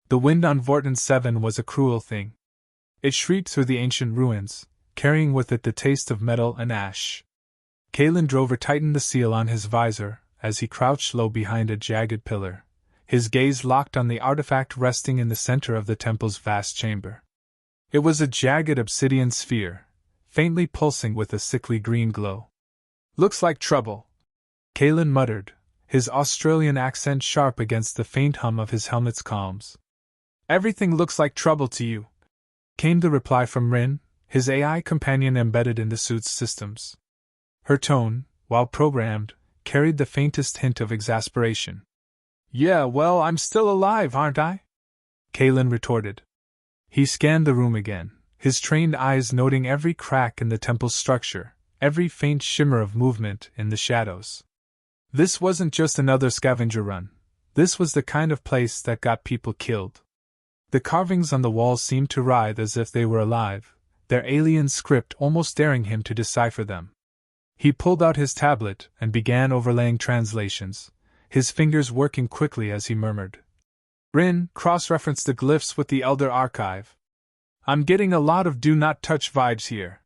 The wind on Vorton 7 was a cruel thing. It shrieked through the ancient ruins, carrying with it the taste of metal and ash. Kalen Drover tightened the seal on his visor as he crouched low behind a jagged pillar, his gaze locked on the artifact resting in the center of the temple's vast chamber. It was a jagged obsidian sphere, faintly pulsing with a sickly green glow. "Looks like trouble," Kalen muttered, his Australian accent sharp against the faint hum of his helmet's comms. "Everything looks like trouble to you," came the reply from Rin, his AI companion embedded in the suit's systems. Her tone, while programmed, carried the faintest hint of exasperation. "Yeah, well, I'm still alive, aren't I?" Kalen retorted. He scanned the room again, his trained eyes noting every crack in the temple's structure, every faint shimmer of movement in the shadows. This wasn't just another scavenger run. This was the kind of place that got people killed. The carvings on the walls seemed to writhe as if they were alive, their alien script almost daring him to decipher them. He pulled out his tablet and began overlaying translations, his fingers working quickly as he murmured. Rin cross-referenced the glyphs with the Elder Archive. "I'm getting a lot of do not touch vibes here."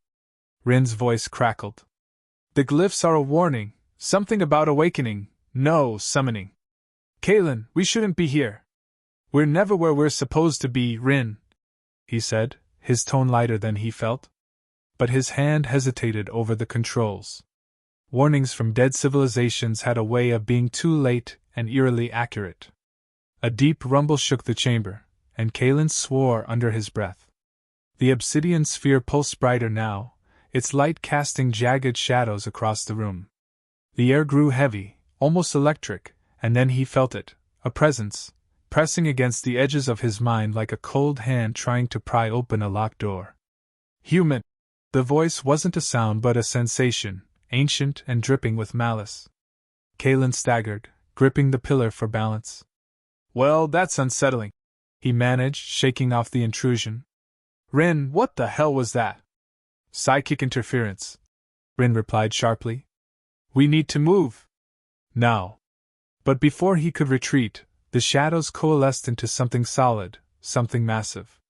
Rin's voice crackled. "The glyphs are a warning, something about awakening, no summoning. Kalen, we shouldn't be here. We're never where we're supposed to be, Rin," he said, his tone lighter than he felt. But his hand hesitated over the controls. Warnings from dead civilizations had a way of being too late and eerily accurate. A deep rumble shook the chamber, and Kalen swore under his breath. The obsidian sphere pulsed brighter now, its light casting jagged shadows across the room. The air grew heavy, almost electric, and then he felt it, a presence, pressing against the edges of his mind like a cold hand trying to pry open a locked door. "Human!" The voice wasn't a sound but a sensation, ancient and dripping with malice. Kalen staggered, gripping the pillar for balance. "Well, that's unsettling," he managed, shaking off the intrusion. "Rin, what the hell was that?" "Psychic interference," Rin replied sharply. "We need to move. Now." But before he could retreat, the shadows coalesced into something solid, something massive.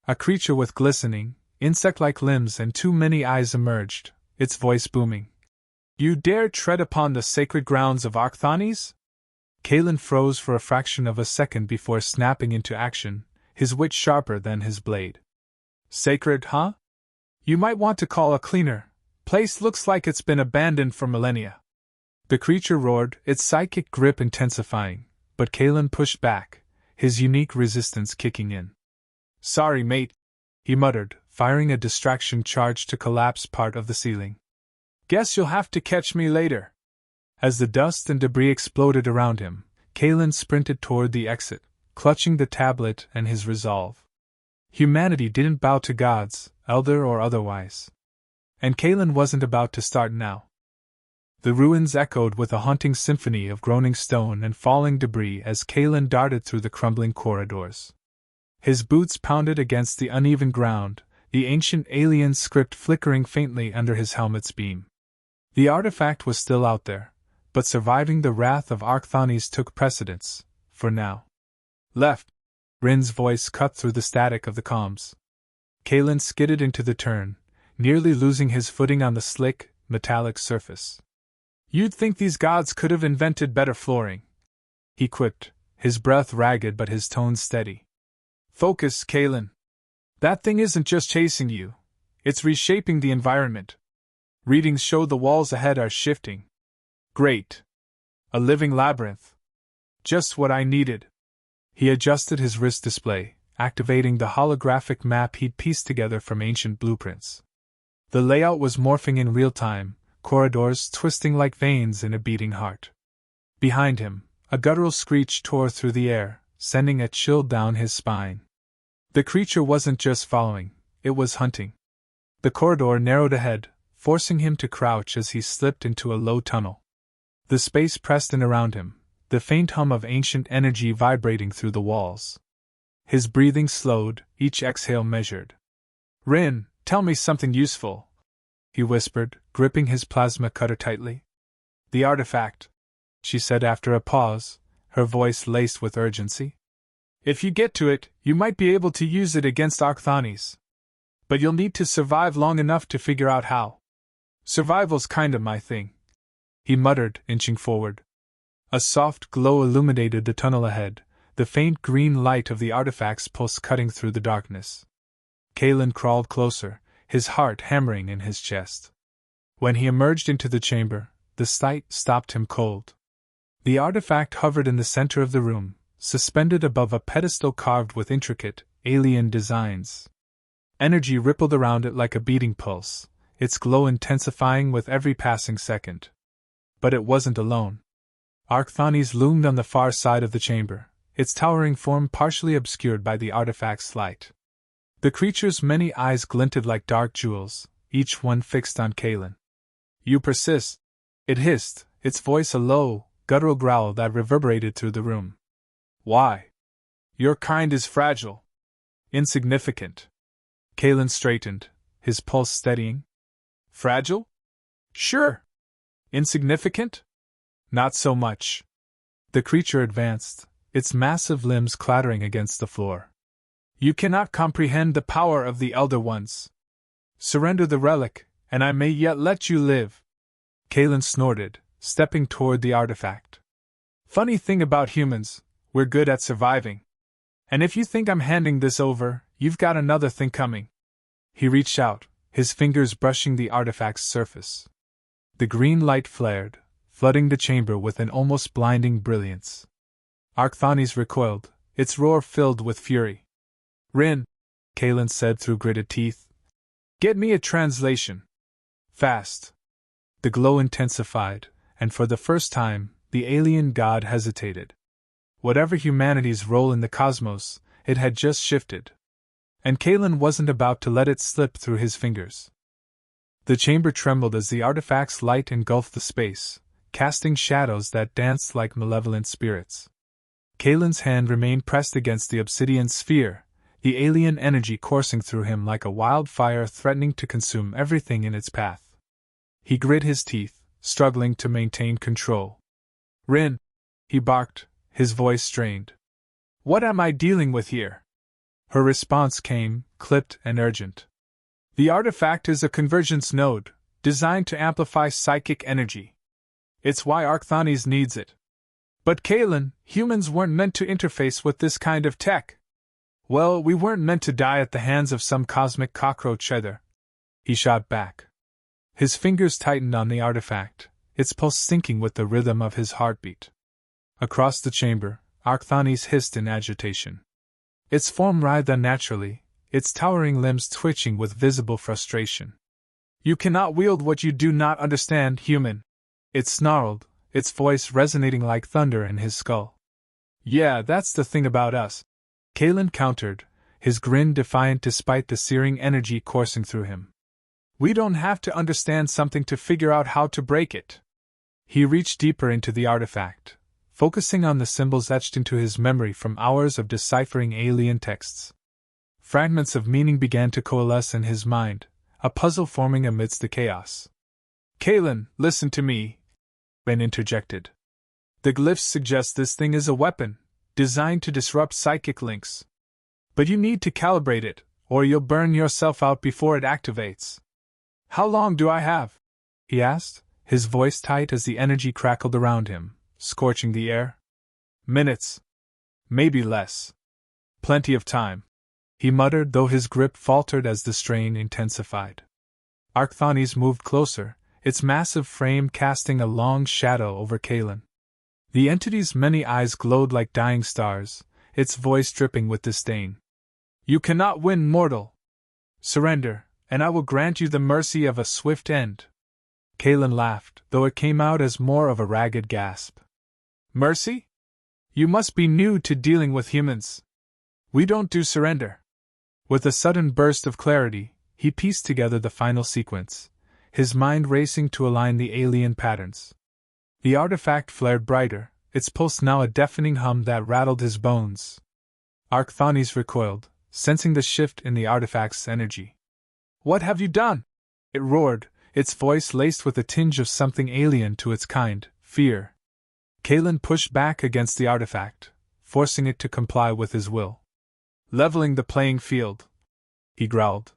A creature with glistening, insect-like limbs and too many eyes emerged, its voice booming. "You dare tread upon the sacred grounds of Archthanes?" Kalen froze for a fraction of a second before snapping into action, his wit sharper than his blade. "Sacred, huh? You might want to call a cleaner. Place looks like it's been abandoned for millennia." The creature roared, its psychic grip intensifying, but Kalen pushed back, his unique resistance kicking in. "Sorry, mate," he muttered, firing a distraction charge to collapse part of the ceiling. "Guess you'll have to catch me later." As the dust and debris exploded around him, Kalen sprinted toward the exit, clutching the tablet and his resolve. Humanity didn't bow to gods, elder or otherwise. And Kalen wasn't about to start now. The ruins echoed with a haunting symphony of groaning stone and falling debris as Kalen darted through the crumbling corridors. His boots pounded against the uneven ground, the ancient alien script flickering faintly under his helmet's beam. The artifact was still out there, but surviving the wrath of Archthanes took precedence, for now. "Left!" Rin's voice cut through the static of the comms. Kalen skidded into the turn, nearly losing his footing on the slick, metallic surface. "You'd think these gods could have invented better flooring," he quipped, his breath ragged but his tone steady. "Focus, Kalen. That thing isn't just chasing you, it's reshaping the environment. Readings show the walls ahead are shifting. Great. A living labyrinth. Just what I needed." He adjusted his wrist display, activating the holographic map he'd pieced together from ancient blueprints. The layout was morphing in real time, corridors twisting like veins in a beating heart. Behind him, a guttural screech tore through the air, sending a chill down his spine. The creature wasn't just following, it was hunting. The corridor narrowed ahead, forcing him to crouch as he slipped into a low tunnel. The space pressed in around him, the faint hum of ancient energy vibrating through the walls. His breathing slowed, each exhale measured. "Rin, tell me something useful," he whispered, gripping his plasma cutter tightly. "The artifact," she said after a pause, her voice laced with urgency. If you get to it, you might be able to use it against Archthanes. But you'll need to survive long enough to figure out how. Survival's kinda my thing," he muttered, inching forward. A soft glow illuminated the tunnel ahead, the faint green light of the artifact's pulse cutting through the darkness. Kalen crawled closer, his heart hammering in his chest. When he emerged into the chamber, the sight stopped him cold. The artifact hovered in the center of the room, suspended above a pedestal carved with intricate, alien designs. Energy rippled around it like a beating pulse, its glow intensifying with every passing second. But it wasn't alone. Archthanes loomed on the far side of the chamber, its towering form partially obscured by the artifact's light. The creature's many eyes glinted like dark jewels, each one fixed on Kalen. "You persist," it hissed, its voice a low, guttural growl that reverberated through the room. "Why? Your kind is fragile. Insignificant." Kalen straightened, his pulse steadying. "Fragile? Sure. Insignificant? Not so much." The creature advanced, its massive limbs clattering against the floor. "You cannot comprehend the power of the Elder Ones. Surrender the relic, and I may yet let you live." Kalen snorted, stepping toward the artifact. "Funny thing about humans, we're good at surviving. And if you think I'm handing this over, you've got another thing coming." He reached out, his fingers brushing the artifact's surface. The green light flared, flooding the chamber with an almost blinding brilliance. Archthanes recoiled, its roar filled with fury. "Rin," Kalen said through gritted teeth. "Get me a translation. Fast." The glow intensified, and for the first time, the alien god hesitated. Whatever humanity's role in the cosmos, it had just shifted. And Kalen wasn't about to let it slip through his fingers. The chamber trembled as the artifact's light engulfed the space, casting shadows that danced like malevolent spirits. Kalen's hand remained pressed against the obsidian sphere, the alien energy coursing through him like a wildfire threatening to consume everything in its path. He grit his teeth, struggling to maintain control. "Rin!" he barked, his voice strained. "What am I dealing with here?" Her response came, clipped and urgent. "The artifact is a convergence node, designed to amplify psychic energy. It's why Archthanes needs it. But Kalen, humans weren't meant to interface with this kind of tech. Well, we weren't meant to die at the hands of some cosmic cockroach either," he shot back. His fingers tightened on the artifact, its pulse syncing with the rhythm of his heartbeat. Across the chamber, Archthanes hissed in agitation. Its form writhed unnaturally, its towering limbs twitching with visible frustration. "You cannot wield what you do not understand, human," it snarled, its voice resonating like thunder in his skull. "Yeah, that's the thing about us," Kalen countered, his grin defiant despite the searing energy coursing through him. "We don't have to understand something to figure out how to break it." He reached deeper into the artifact, focusing on the symbols etched into his memory from hours of deciphering alien texts. Fragments of meaning began to coalesce in his mind, a puzzle forming amidst the chaos. "Kalen, listen to me," Ben interjected. "The glyphs suggest this thing is a weapon, designed to disrupt psychic links. But you need to calibrate it, or you'll burn yourself out before it activates." "How long do I have?" he asked, his voice tight as the energy crackled around him, scorching the air. "Minutes. Maybe less. Plenty of time," he muttered, though his grip faltered as the strain intensified. Archthanes moved closer, its massive frame casting a long shadow over Kalen. The entity's many eyes glowed like dying stars, its voice dripping with disdain. "You cannot win, mortal. Surrender, and I will grant you the mercy of a swift end." Kalen laughed, though it came out as more of a ragged gasp. "Mercy? You must be new to dealing with humans. We don't do surrender." With a sudden burst of clarity, he pieced together the final sequence, his mind racing to align the alien patterns. The artifact flared brighter, its pulse now a deafening hum that rattled his bones. Archthanes recoiled, sensing the shift in the artifact's energy. "What have you done?" it roared, its voice laced with a tinge of something alien to its kind, fear. Kalen pushed back against the artifact, forcing it to comply with his will. Leveling the playing field, he growled.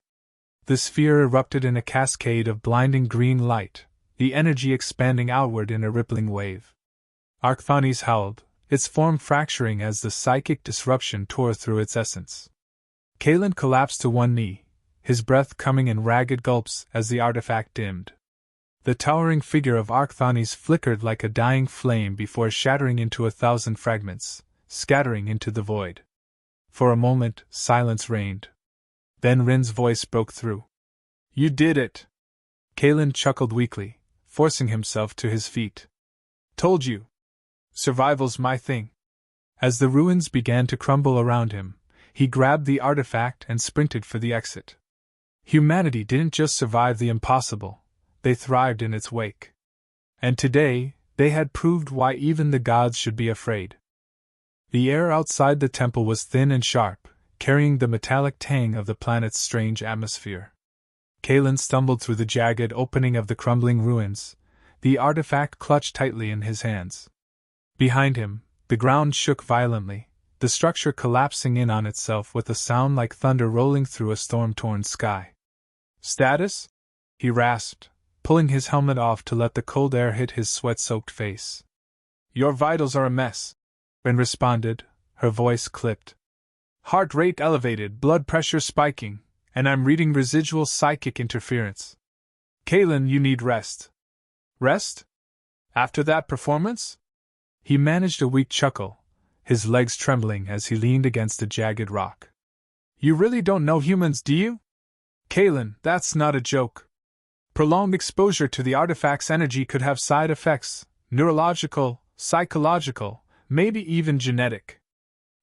The sphere erupted in a cascade of blinding green light, the energy expanding outward in a rippling wave. Arcthanes howled, its form fracturing as the psychic disruption tore through its essence. Kalen collapsed to one knee, his breath coming in ragged gulps as the artifact dimmed. The towering figure of Arcthanes flickered like a dying flame before shattering into 1,000 fragments, scattering into the void. For a moment, silence reigned. Then Rin's voice broke through. "You did it!" Kalen chuckled weakly, forcing himself to his feet. "Told you! Survival's my thing." As the ruins began to crumble around him, he grabbed the artifact and sprinted for the exit. Humanity didn't just survive the impossible, they thrived in its wake. And today, they had proved why even the gods should be afraid. The air outside the temple was thin and sharp, carrying the metallic tang of the planet's strange atmosphere. Kalen stumbled through the jagged opening of the crumbling ruins, the artifact clutched tightly in his hands. Behind him, the ground shook violently, the structure collapsing in on itself with a sound like thunder rolling through a storm-torn sky. "Status?" he rasped, pulling his helmet off to let the cold air hit his sweat-soaked face. "Your vitals are a mess," Rin responded, her voice clipped. "Heart rate elevated, blood pressure spiking, and I'm reading residual psychic interference. Kalen, you need rest." "Rest? After that performance?" He managed a weak chuckle, his legs trembling as he leaned against a jagged rock. "You really don't know humans, do you? Kalen, that's not a joke. Prolonged exposure to the artifact's energy could have side effects, neurological, psychological, maybe even genetic."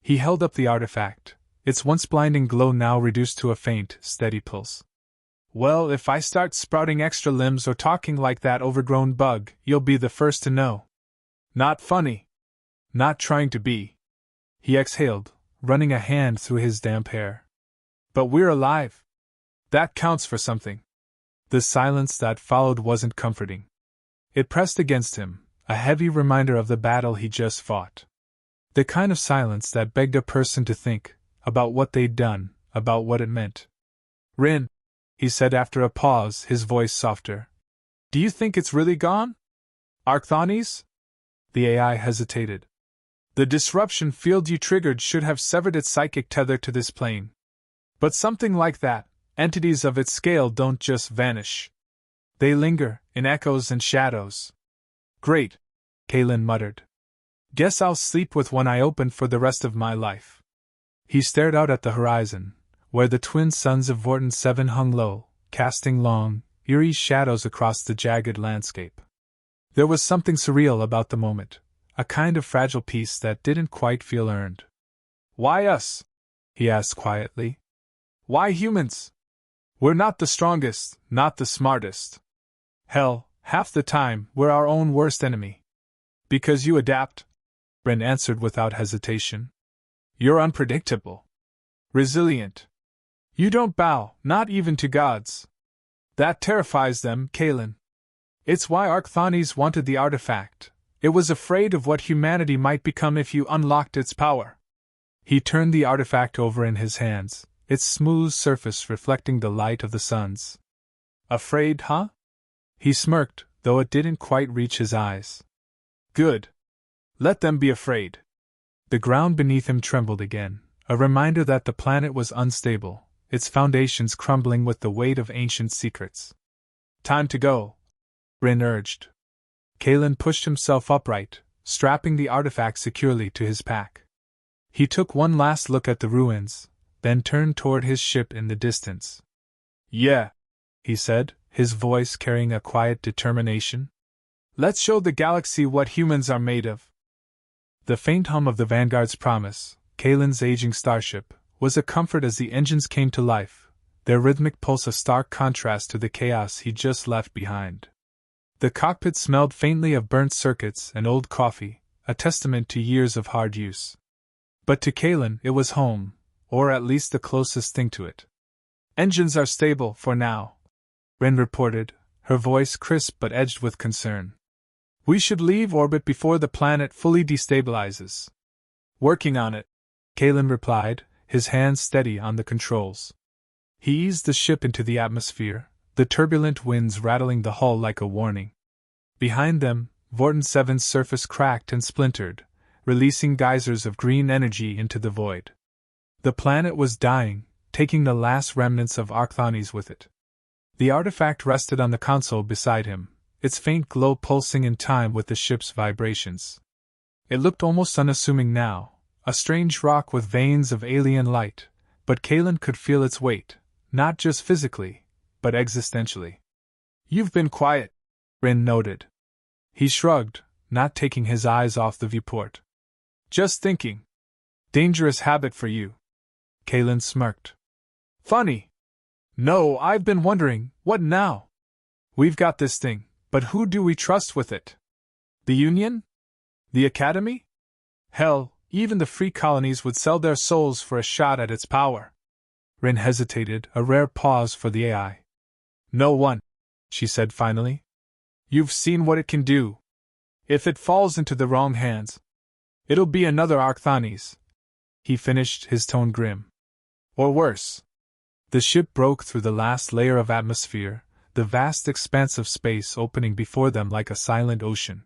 He held up the artifact, its once blinding glow now reduced to a faint, steady pulse. "Well, if I start sprouting extra limbs or talking like that overgrown bug, you'll be the first to know." "Not funny." "Not trying to be." He exhaled, running a hand through his damp hair. "But we're alive. That counts for something." The silence that followed wasn't comforting. It pressed against him, a heavy reminder of the battle he just fought. The kind of silence that begged a person to think, about what they'd done, about what it meant. "Rin," he said after a pause, his voice softer. "Do you think it's really gone? Arcthanes?" The AI hesitated. "The disruption field you triggered should have severed its psychic tether to this plane. But something like that, entities of its scale don't just vanish. They linger, in echoes and shadows." "Great," Kalen muttered. "Guess I'll sleep with one eye open for the rest of my life." He stared out at the horizon, where the twin suns of Vorten 7 hung low, casting long, eerie shadows across the jagged landscape. There was something surreal about the moment, a kind of fragile peace that didn't quite feel earned. "Why us?" he asked quietly. "Why humans? We're not the strongest, not the smartest. Hell, half the time, we're our own worst enemy." "Because you adapt," Ren answered without hesitation. "You're unpredictable. Resilient. You don't bow, not even to gods. That terrifies them, Kalen. It's why Arcthanes wanted the artifact. It was afraid of what humanity might become if you unlocked its power." He turned the artifact over in his hands, its smooth surface reflecting the light of the suns. "Afraid, huh?" He smirked, though it didn't quite reach his eyes. "Good. Let them be afraid." The ground beneath him trembled again, a reminder that the planet was unstable, its foundations crumbling with the weight of ancient secrets. "Time to go," Rin urged. Kalen pushed himself upright, strapping the artifact securely to his pack. He took one last look at the ruins, then turned toward his ship in the distance. "Yeah," he said, his voice carrying a quiet determination. "Let's show the galaxy what humans are made of." The faint hum of the Vanguard's Promise, Kalen's aging starship, was a comfort as the engines came to life, their rhythmic pulse a stark contrast to the chaos he'd just left behind. The cockpit smelled faintly of burnt circuits and old coffee, a testament to years of hard use. But to Kalen it was home, or at least the closest thing to it. "Engines are stable, for now," Ren reported, her voice crisp but edged with concern. "We should leave orbit before the planet fully destabilizes." Working on it, Kalen replied, his hands steady on the controls. He eased the ship into the atmosphere, the turbulent winds rattling the hull like a warning. Behind them, Vorton 7's surface cracked and splintered, releasing geysers of green energy into the void. The planet was dying, taking the last remnants of Arcthanes with it. The artifact rested on the console beside him, its faint glow pulsing in time with the ship's vibrations. It looked almost unassuming now, a strange rock with veins of alien light, but Kalen could feel its weight, not just physically, but existentially. "You've been quiet," Rin noted. He shrugged, not taking his eyes off the viewport. "Just thinking. Dangerous habit for you." Kalen smirked. "Funny. No, I've been wondering, what now? We've got this thing, but who do we trust with it? The Union? The Academy? Hell, even the free colonies would sell their souls for a shot at its power." Rin hesitated, a rare pause for the AI. "No one," she said finally. "You've seen what it can do. If it falls into the wrong hands, it'll be another Arcthanes." He finished, his tone grim. "Or worse." The ship broke through the last layer of atmosphere, the vast expanse of space opening before them like a silent ocean.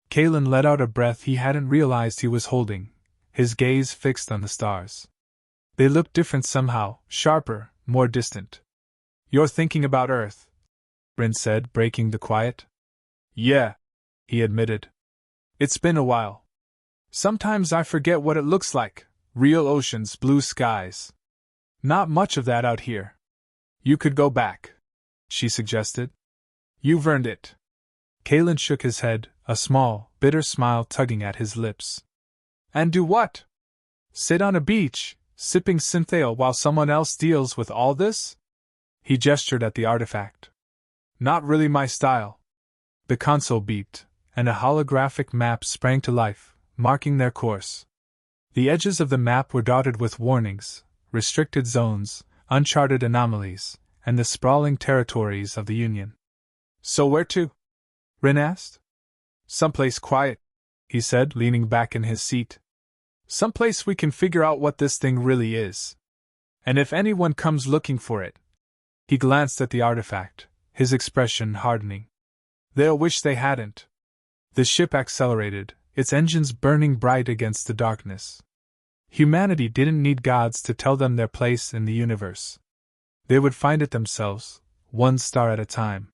Kalen let out a breath he hadn't realized he was holding, his gaze fixed on the stars. They looked different somehow, sharper, more distant. "You're thinking about Earth," Rin said, breaking the quiet. "Yeah," he admitted. "It's been a while. Sometimes I forget what it looks like, real oceans, blue skies. Not much of that out here. You could go back," she suggested. "You've earned it." Kalen shook his head, a small, bitter smile tugging at his lips. "And do what? Sit on a beach, sipping synthale while someone else deals with all this?" He gestured at the artifact. "Not really my style." The console beeped, and a holographic map sprang to life, marking their course. The edges of the map were dotted with warnings, restricted zones, uncharted anomalies, and the sprawling territories of the Union. "So where to?" Rin asked. "Someplace quiet," he said, leaning back in his seat. "Someplace we can figure out what this thing really is. And if anyone comes looking for it..." He glanced at the artifact, his expression hardening. "They'll wish they hadn't." The ship accelerated, its engines burning bright against the darkness. Humanity didn't need gods to tell them their place in the universe. They would find it themselves, one star at a time.